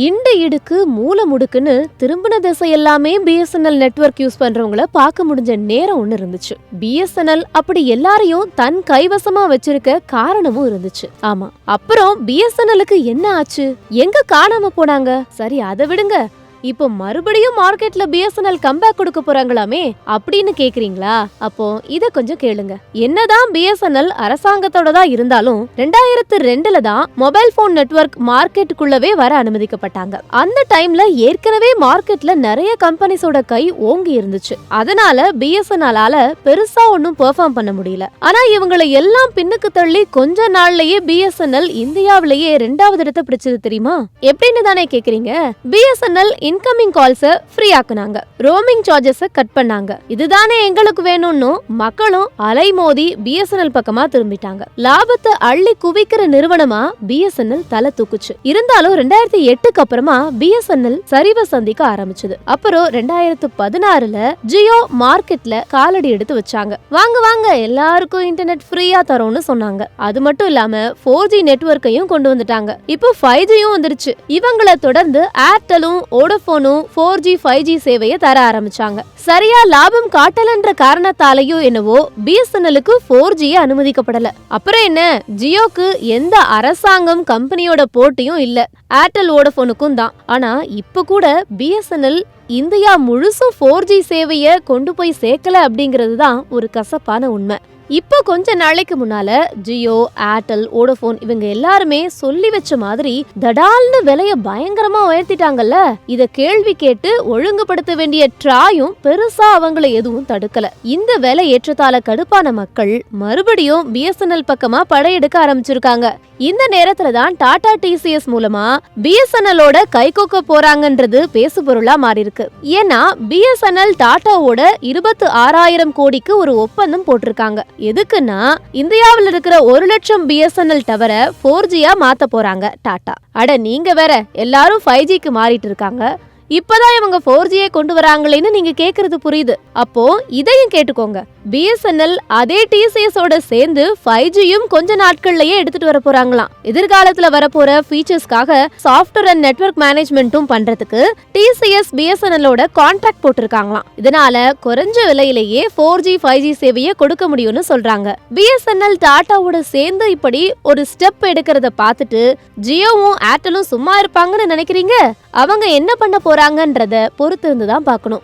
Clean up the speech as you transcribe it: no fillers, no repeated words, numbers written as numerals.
Into இடுக்கு மூல முடுக்குன்னு திரும்பின திசை எல்லாமே பிஎஸ்என்எல் நெட்வொர்க் யூஸ் பண்றவங்கள பார்க்க முடிஞ்ச நேரம் ஒண்ணு இருந்துச்சு. பிஎஸ்என்எல் அப்படி எல்லாரையும் தன் கைவசமா வச்சிருக்க காரணமும் இருந்துச்சு. ஆமா, அப்புறம் பிஎஸ்என்எலுக்கு என்ன ஆச்சு, எங்க காணாம போனாங்க? சரி, அதை விடுங்க. இப்போ மறுபடியும் மார்க்கெட்ல பிஎஸ்என்எல் கம்பேக் கொடுக்க போறாங்களாமே அப்படின்னு கேக்குறீங்களா? அப்போ இத கொஞ்சம் கேளுங்க. என்னதான் பிஎஸ்என்எல் அரசாங்கத்தோட தான் இருந்தாலும் 2002ல தான் மொபைல் போன் நெட்வொர்க் மார்க்கெட்டுக்குள்ளவே வர அனுமதிக்கப்பட்டாங்க. அந்த டைம்ல ஏற்கனவே மார்க்கெட்ல நிறைய கம்பெனிஸோட கை ஓங்கி இருந்துச்சு. அதனால பிஎஸ்என்எல்லால பெருசா ஒன்னும் பெர்ஃபார்ம் பண்ண முடியல. ஆனா இவங்களை எல்லாம் பின்னுக்கு தள்ளி கொஞ்ச நாள்லயே பிஎஸ்என்எல் இந்தியாவிலேயே 2வது இடத்தை பிடிச்சது தெரியுமா? எப்படின்னு தானே கேக்குறீங்க. பிஎஸ்என்எல் இன்கமிங் கால்ஸ ஃப்ரீ ஆக்குனாங்க, ரோமிங் சார்ஜஸ கட் பண்ணாங்க. இதுதானே எங்களுக்கு வேணும்னு மக்களும் அலைமோதி பிஎஸ்என்எல் பக்கமா திரும்பிட்டாங்க. லாபத்தை அள்ளி குவிக்கிற நிறுவனமா பிஎஸ்என்எல் தலை தூக்குச்சு. இருந்தாலும் 2008க்கு அப்புறமா பிஎஸ்என்எல் சரிவை சந்திக்க ஆரம்பிச்சது. அப்புறம் 2016ல ஜியோ மார்க்கெட்ல காலடி எடுத்து வச்சாங்க. வாங்க வாங்க, எல்லாருக்கும் இன்டர்நெட் ஃப்ரீயா தரோம்னு சொன்னாங்க. அது மட்டும் இல்லாம 4G நெட்வொர்க்கையும் கொண்டு வந்துட்டாங்க. இப்போ 5Gயும் வந்துருச்சு. இவங்களை தொடர்ந்து ஏர்டெலும் வோடஃபோனும் 4G 5G சேவையை தர ஆரம்பிச்சாங்க. சரியா லாபம் காட்டலன்ற காரணத்தாலையும் என்னவோ பிஎஸ்என்எலுக்கு 4G அனுமதிக்கப்படல. அப்புறம் என்ன, ஜியோக்கு எந்த அரசாங்கம் கம்பெனியோட போட்டியும் இல்ல, ஏர்டெல் வோடஃபோனுக்கும் தான். ஆனா இப்ப கூட பிஎஸ்என்எல் இந்தியா முழுசும் 4G சேவையை கொண்டு போய் சேர்க்கல அப்படிங்கிறது தான் ஒரு கசப்பான உண்மை. இப்போ கொஞ்ச நாளைக்கு முன்னால ஜியோ, ஏர்டெல், வோடஃபோன் இவங்க எல்லாருமே சொல்லி வச்ச மாதிரி தடால்னு விலைய பயங்கரமா உயர்த்திட்டாங்கல்ல. இத கேள்வி கேட்டு ஒழுங்குபடுத்த வேண்டிய ட்ராயும் பெருசா அவங்களை எதுவும் தடுக்கல. இந்த விலை ஏற்றத்தால கடுப்பான மக்கள் மறுபடியும் பிஎஸ்என்எல் பக்கமா படையெடுக்க ஆரம்பிச்சிருக்காங்க. இந்த நேரத்துல தான் டாடா டிசிஎஸ் மூலமா பிஎஸ்என்எலோட கைகோக்க போறாங்கன்றது பேசு பொருளா மாறி இருக்கு. ஏன்னா பிஎஸ்என்எல் டாட்டாவோட 26,000 கோடிக்கு ஒரு ஒப்பந்தம் போட்டிருக்காங்க. எதுக்குன்னா இந்தியாவில் இருக்கிற 1,00,000 பிஎஸ்என்எல் டவர 4Gயா மாத்த போறாங்க டாடா. அட நீங்க வேற, எல்லாரும் 5Gக்கு மாறிட்டு இருக்காங்க. இப்பதான் இவங்க 4Gயை கொண்டு வராங்களேன்னு நீங்க கேக்குறது புரியுது. அப்போ இதையும் கேட்டுக்கோங்க. பிஎஸ்என்எல் அதே டிசிஎஸ் ஓட சேர்ந்து 5Gயும் கொஞ்ச நாட்கள்லயே எடுத்துட்டு வர போறாங்களாம். எதிர்காலத்துல வரப்போற ஃபீச்சர்ஸ்க்காக சாஃப்ட்வேர் அண்ட் நெட்வொர்க் மேனேஜ்மெண்ட்டும் பண்றதுக்கு டிசிஎஸ் பிஎஸ்என்எலோட கான்ட்ராக்ட் போட்டிருக்காங்களாம். இதனால குறைஞ்ச விலையிலேயே 4G 5G சேவையை கொடுக்க முடியும்னு சொல்றாங்க. பிஎஸ்என்எல் டாட்டாவோட சேர்ந்து இப்படி ஒரு ஸ்டெப் எடுக்கிறத பார்த்துட்டு ஜியோவும் ஏர்டெலும் சும்மா இருப்பாங்கன்னு நினைக்கிறீங்க? அவங்க என்ன பண்ண போறாங்கன்றத பொறுத்து இருந்துதான் பார்க்கணும்.